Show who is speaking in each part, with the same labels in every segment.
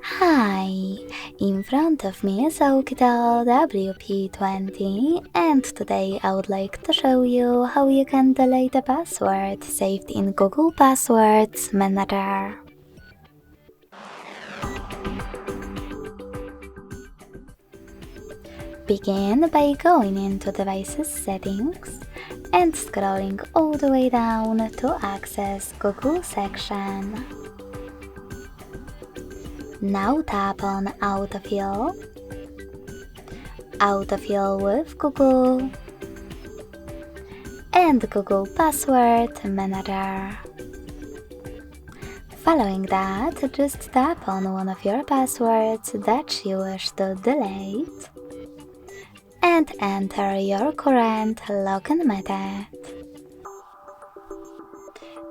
Speaker 1: Hi, in front of me is OUKITEL WP20 and today I would like to show you how you can delete a password saved in Google Passwords Manager. Begin by going into Devices Settings and scrolling all the way down to access Google section. Now tap on Autofill, Autofill with Google, and Google Password Manager. Following that, just tap on one of your passwords that you wish to delete and enter your current login method.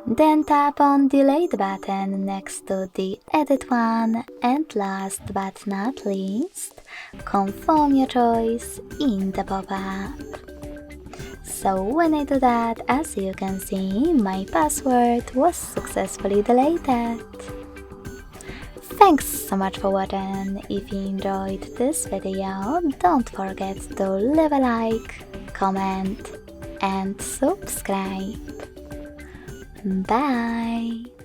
Speaker 1: Then tap on Delete button next to the Edit one, and last but not least, confirm your choice in the pop-up. So when I do that, as you can see, my password was successfully deleted. Thanks so much for watching. If you enjoyed this video, don't forget to leave a like, comment and subscribe. Bye!